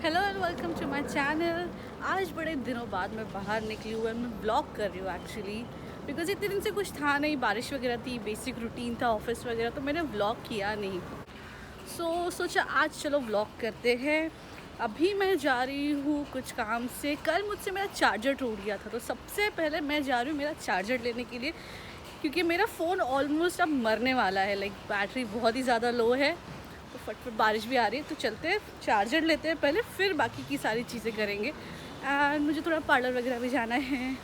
Hello and welcome to my channel. आज बड़े दिनों बाद मैं बाहर निकली हूँ और मैं ब्लॉग कर रही हूँ एक्चुअली, बिकॉज इतने दिन से कुछ था नहीं, बारिश वगैरह थी, बेसिक रूटीन था ऑफिस वगैरह, तो मैंने ब्लॉग किया नहीं। सोचा आज चलो ब्लॉग करते हैं। अभी मैं जा रही हूँ कुछ काम से। कल मुझसे मेरा चार्जर टूट गया था, तो सबसे पहले मैं जा रही हूँ मेरा चार्जर लेने के लिए, क्योंकि मेरा फ़ोन ऑलमोस्ट अब मरने वाला है। लाइक बैटरी बहुत ही ज़्यादा लो है। तो फटफट बारिश भी आ रही है, तो चलते हैं चार्जर लेते हैं पहले, फिर बाकी की सारी चीज़ें करेंगे। एंड मुझे थोड़ा पार्लर वगैरह भी जाना है,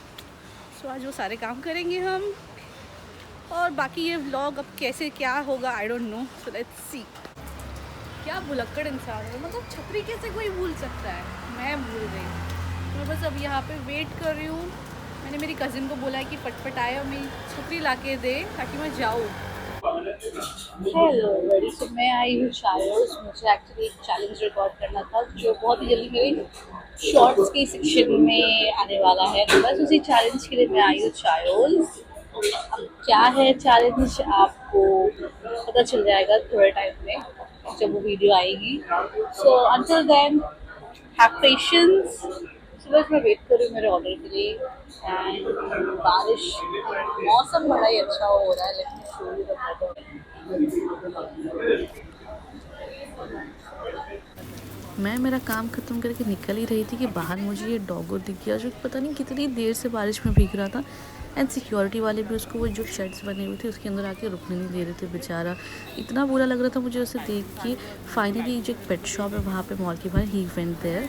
सो आज वो सारे काम करेंगे हम। और बाकी ये व्लॉग अब कैसे क्या होगा I don't know, so let's see. क्या भुलक्कड़ इंसान है, मतलब छतरी कैसे कोई भूल सकता है। मैं भूल गई। तो मैं बस अब यहाँ पे वेट कर रही हूँ। मैंने मेरी कज़िन को बोला है कि फटफट आए और मेरी छतरी ला के दे ताकि मैं जाऊँ। हेलो वेरी, सो मैं आई हूँ शायर्स। मुझे एक्चुअली एक चैलेंज रिकॉर्ड करना था जो बहुत ही जल्दी मेरे शॉर्ट्स के सेक्शन में आने वाला है, तो बस उसी चैलेंज के लिए मैं आई हूँ शायर्स। अब क्या है चैलेंज आपको पता चल जाएगा थोड़े टाइम में जब वो वीडियो आएगी। So until then have patience. So बस मैं वेट कर रही हूँ मेरे ऑर्डर के लिए। एंड बारिश, मौसम बड़ा ही अच्छा हो रहा है। Let me show you the weather. मैं मेरा काम ख़त्म करके निकल ही रही थी कि बाहर मुझे ये डॉगो दिख गया, जो पता नहीं कितनी देर से बारिश में भीग रहा था। एंड सिक्योरिटी वाले भी उसको, वो जो शेड्स बने हुए थे उसके अंदर आके रुकने नहीं दे रहे थे बेचारा। इतना बुरा लग रहा था मुझे उसे देख के। फाइनली जो एक पेट शॉप है वहाँ पे मॉल के बाहर, ही वेंट देयर।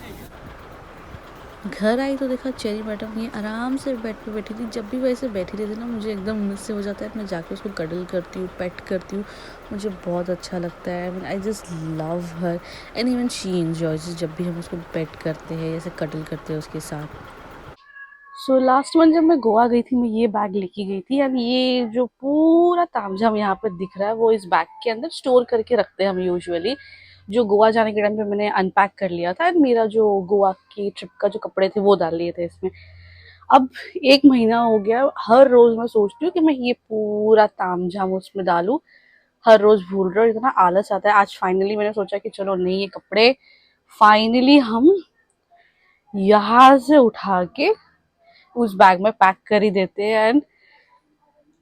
घर आई तो देखा चेरी मैडम ये आराम से बेड पे बैठी थी। जब भी वैसे बैठी रहती ना, मुझे एकदम मिस से हो जाता है। मैं जाके उसको कडल करती हूँ, पेट करती हूँ। मुझे बहुत अच्छा लगता है। I just love her and even she enjoys जब भी हम उसको पेट करते हैं, जैसे कडल करते हैं उसके साथ। लास्ट मंथ जब मैं गोवा गई थी, मैं ये बैग लेके गई थी। अब ये जो पूरा तामझाम यहाँ पर दिख रहा है वो इस बैग के अंदर स्टोर करके रखते हैं हम यूजुअली। जो गोवा जाने के टाइम पे मैंने अनपैक कर लिया था, एंड मेरा जो गोवा की ट्रिप का जो कपड़े थे वो डाल लिए थे इसमें। अब 1 महीना हो गया, हर रोज मैं सोचती हूँ कि मैं ये पूरा तामझाम उसमें डालूं। हर रोज भूल रहा हूँ, इतना आलस आता है। आज फाइनली मैंने सोचा कि चलो नहीं, ये कपड़े फाइनली हम यहाँ से उठा के उस बैग में पैक कर ही देते हैं। And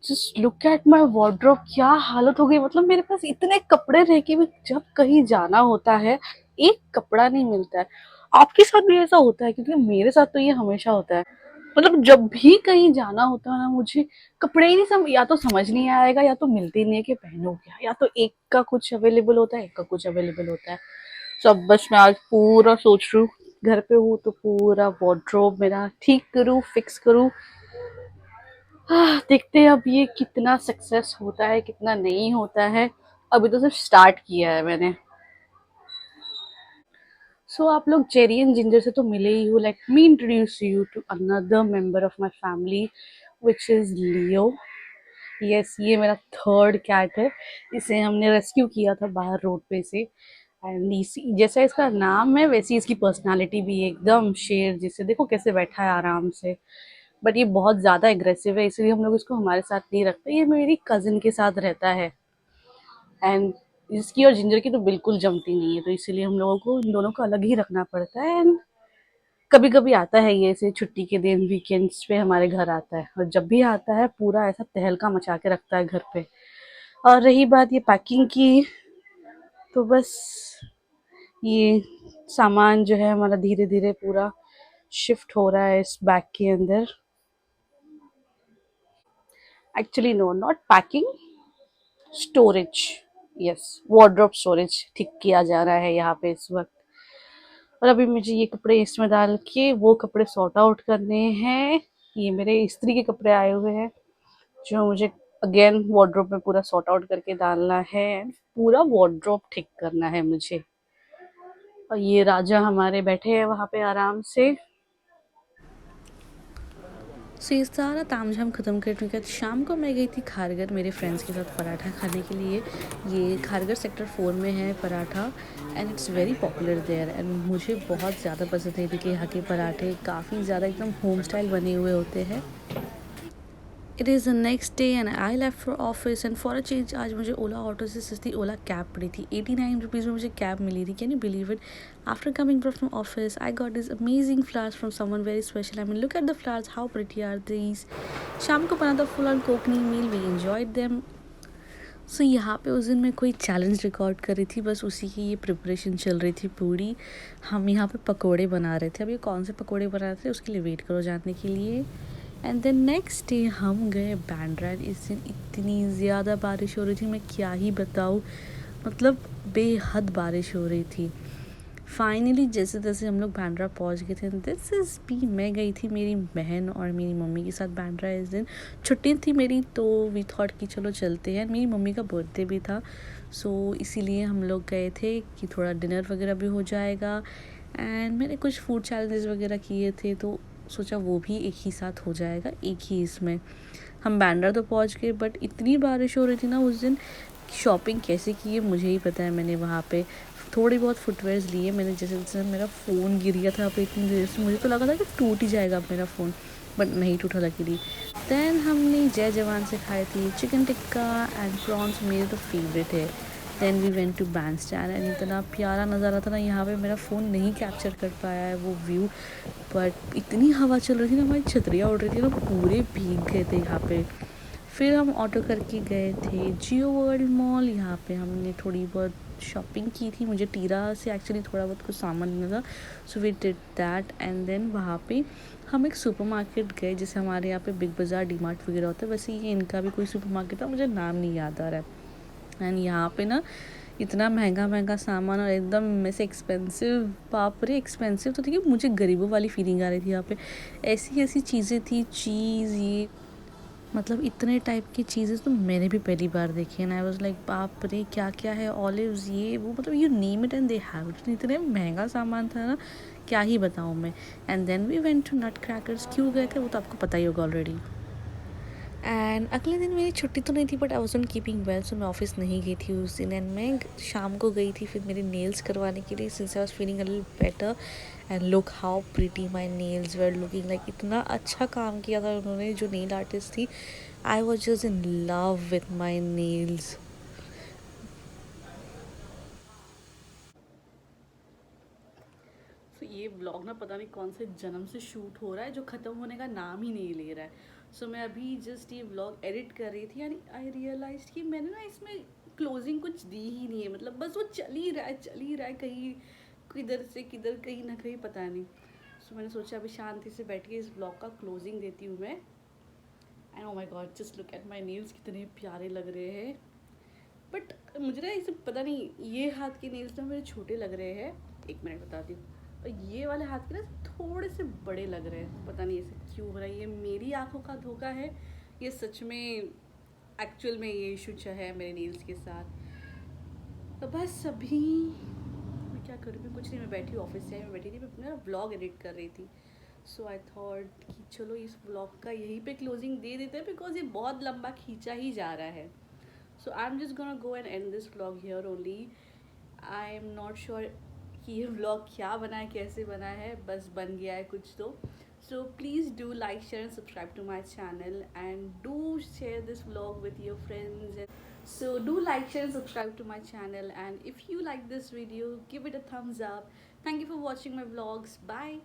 just look at my wardrobe, क्या हालत हो गई। मतलब मेरे पास इतने कपड़े रह के भी जब कहीं जाना होता है एक कपड़ा नहीं मिलता है। आपके साथ भी ऐसा होता है? क्योंकि मेरे साथ तो ये हमेशा होता है। मतलब जब भी कहीं जाना होता है ना, मुझे कपड़े ही नहीं या तो समझ नहीं आएगा, या तो मिलते नहीं है कि पहनो क्या। या तो एक का कुछ अवेलेबल होता है, एक का कुछ अवेलेबल होता है। सब बस मैं आज पूरा सोच रही हूँ, घर पे हूँ तो पूरा वार्डरोब मेरा ठीक करूँ, फिक्स करूँ। देखते हैं अब ये कितना सक्सेस होता है, कितना नहीं होता है। अभी तो सिर्फ स्टार्ट किया है मैंने। आप लोग जेरी एंड जिंजर से तो मिले ही हो। Let me introduce you to another member of my family, which is Leo. Yes, ये मेरा थर्ड कैट है। इसे हमने रेस्क्यू किया था बाहर रोड पे से। एंड जैसा इसका नाम है वैसी इसकी पर्सनालिटी भी है, एकदम शेर जिसे देखो कैसे बैठा है आराम से। बट ये बहुत ज़्यादा एग्रेसिव है, इसलिए हम लोग इसको हमारे साथ नहीं रखते। ये मेरी कज़िन के साथ रहता है। एंड इसकी और जिंजर की तो बिल्कुल जमती नहीं है, तो इसीलिए हम लोगों को इन दोनों को अलग ही रखना पड़ता है। एंड कभी कभी आता है ये, ऐसे छुट्टी के दिन वीकेंड्स पे हमारे घर आता है, और जब भी आता है पूरा ऐसा तहलका मचा के रखता है घर पे। और रही बात ये पैकिंग की, तो बस ये सामान जो है हमारा धीरे धीरे पूरा शिफ्ट हो रहा है इस बैग के अंदर। Actually no, not packing, storage. Yes, wardrobe storage ठीक किया जा रहा है यहाँ पे इस वक्त। और अभी मुझे ये कपड़े इसमें डाल के वो कपड़े सॉर्ट आउट करने हैं। ये मेरे इस्त्री के कपड़े आए हुए हैं जो मुझे अगेन वार्डरोब में पूरा सॉर्ट आउट करके डालना है। पूरा वार्डरोब ठीक करना है मुझे। और ये राजा हमारे बैठे हैं वहाँ पे आराम से। ये सारा तामझाम ख़त्म करने के बाद शाम को मैं गई थी खारगर मेरे फ्रेंड्स के साथ पराठा खाने के लिए। ये खारगर सेक्टर 4 में है paratha, and it's very popular there. And मुझे बहुत ज़्यादा पसंद है क्योंकि यहाँ के पराठे काफ़ी ज़्यादा एकदम होम स्टाइल बने हुए होते हैं। It is the next day and I left for office and for a change आज मुझे ओला ऑटो से सस्ती ओला कैब पड़ी थी। 89 रुपीज़ में मुझे कैब मिली थी। Can you believe it? After coming from office I got this amazing flowers from someone very special. I mean look at the flowers, how pretty are these. शाम को बना था full on Konkani meal, we enjoyed them. So यहाँ पे उस दिन मैं कोई चैलेंज रिकॉर्ड कर रही थी, बस उसी की ये प्रिपरेशन चल रही थी पूरी। हम यहाँ पे पकोड़े बना रहे थे। अब ये कौन से पकोड़े बना रहे थे उसके लिए वेट करो जानने के लिए। एंड देन नेक्स्ट डे हम गए बांद्रा। इस दिन इतनी ज़्यादा बारिश हो रही थी, मैं क्या ही बताऊँ, मतलब बेहद बारिश हो रही थी। फाइनली जैसे तैसे हम लोग बांद्रा पहुंच गए थे। दिस इज़ बी, मैं गई थी मेरी बहन और मेरी मम्मी के साथ बांद्रा। इस दिन छुट्टी थी मेरी, तो वी थॉट कि चलो चलते हैं। मेरी मम्मी का बर्थडे भी था, सो इसीलिए हम लोग गए थे कि थोड़ा डिनर वगैरह भी हो जाएगा। एंड मैंने कुछ फूड चैलेंजेस वगैरह किए थे, तो सोचा वो भी एक ही साथ हो जाएगा, एक ही इसमें। हम बांद्रा तो पहुंच गए, बट इतनी बारिश हो रही थी ना उस दिन, शॉपिंग कैसे की है मुझे ही पता है। मैंने वहाँ पे थोड़ी बहुत फुटवेयर्स लिए मैंने। जैसे जैसे मेरा फ़ोन गिर गया था यहाँ पे इतनी देर से, मुझे तो लगा था कि टूट ही जाएगा मेरा फ़ोन, बट नहीं टूटा लकीली। दैन हमने जय जवान से खाई थी चिकन टिक्का एंड प्रॉन्स, मेरे तो फेवरेट है। Then we went to Bandstand and इतना प्यारा नज़ारा था ना यहाँ पे, मेरा फ़ोन नहीं कैप्चर कर पाया है वो व्यू, बट इतनी हवा चल रही थी ना, हमारी छतरियाँ उड़ रही थी ना, पूरे भीग गए थे यहाँ पे। फिर हम ऑटो करके गए थे जियो वर्ल्ड मॉल। यहाँ पे हमने थोड़ी बहुत शॉपिंग की थी, मुझे टीरा से एक्चुअली थोड़ा बहुत कुछ सामान लेना था, so we did that. And then वहाँ पे हम एक सुपरमार्केट गए, जैसे हमारे यहाँ पे बिग बाज़ार, डी मार्ट वगैरह होता है, वैसे ये इनका भी कोई सुपरमार्केट था, मुझे नाम नहीं याद आ रहा है। एंड यहाँ पे ना इतना महंगा महंगा सामान और एकदम ऐसे एक्सपेंसिव, बाप रे एक्सपेंसिव तो थी कि मुझे गरीबों वाली फीलिंग आ रही थी यहाँ पे। ऐसी ऐसी चीज़ें थी, चीज़ ये मतलब इतने टाइप की चीज़ें तो मैंने भी पहली बार देखी है। आई वाज लाइक बाप रे क्या क्या है, ऑलिव्स ये वो, मतलब you name it and they have it. इतने महंगा सामान था ना, क्या ही बताऊँ मैं। And then we went to nut crackers. क्यों गए थे वो तो आपको पता ही होगा ऑलरेडी। एंड अगले दिन मेरी छुट्टी तो नहीं थी, but I was not keeping well, so मैं ऑफिस नहीं गई थी उस दिन। एंड मैं शाम को गई थी फिर मेरे नेल्स करवाने के लिए, since I was feeling a little better. And look how pretty my nails were looking like, इतना अच्छा काम किया था उन्होंने, जो नेल आर्टिस्ट थी। I was just in love with my nails. तो ये ब्लॉग ना पता नहीं कौन से जन्म से शूट हो रहा है, जो ख़त्म होने का नाम ही नहीं ले रहा है। सो मैं अभी जस्ट ये ब्लॉग एडिट कर रही थी, यानी आई रियलाइज कि मैंने ना इसमें क्लोजिंग कुछ दी ही नहीं है, मतलब बस वो चल ही रहा है, चल ही रहा है, कहीं किधर से किधर, कहीं ना कहीं पता नहीं। सो मैंने सोचा अभी शांति से बैठ के इस ब्लॉग का क्लोजिंग देती हूँ मैं। And oh my God, just look at my nails, कितने प्यारे लग रहे हैं। बट मुझे ना इसे पता नहीं, ये हाथ के नेल्स ना मेरे छोटे लग रहे हैं, एक मिनट बताती हूँ। और ये वाले हाथ के ना थोड़े से बड़े लग रहे हैं, पता नहीं ऐसे क्यों हो रहा है। ये मेरी आंखों का धोखा है, ये सच में एक्चुअल में ये इशू है मेरे नेल्स के साथ। तो बस अभी मैं क्या करूँ, मैं कुछ नहीं, मैं बैठी ऑफिस से, मैं बैठी थी, मैं अपना ब्लॉग एडिट कर रही थी। सो आई थॉट कि चलो इस ब्लॉग का यहीं पे क्लोजिंग दे देते हैं, बिकॉज ये बहुत लंबा खींचा ही जा रहा है। So I'm just gonna go and end this vlog here only. I am not sure कि ये vlog क्या बना है, कैसे बना है, बस बन गया है कुछ तो। So please do like, share and subscribe to my channel, and do share this vlog with your friends. So do like, share and subscribe to my channel, and if you like this video, give it a thumbs up. Thank you for watching my vlogs. Bye.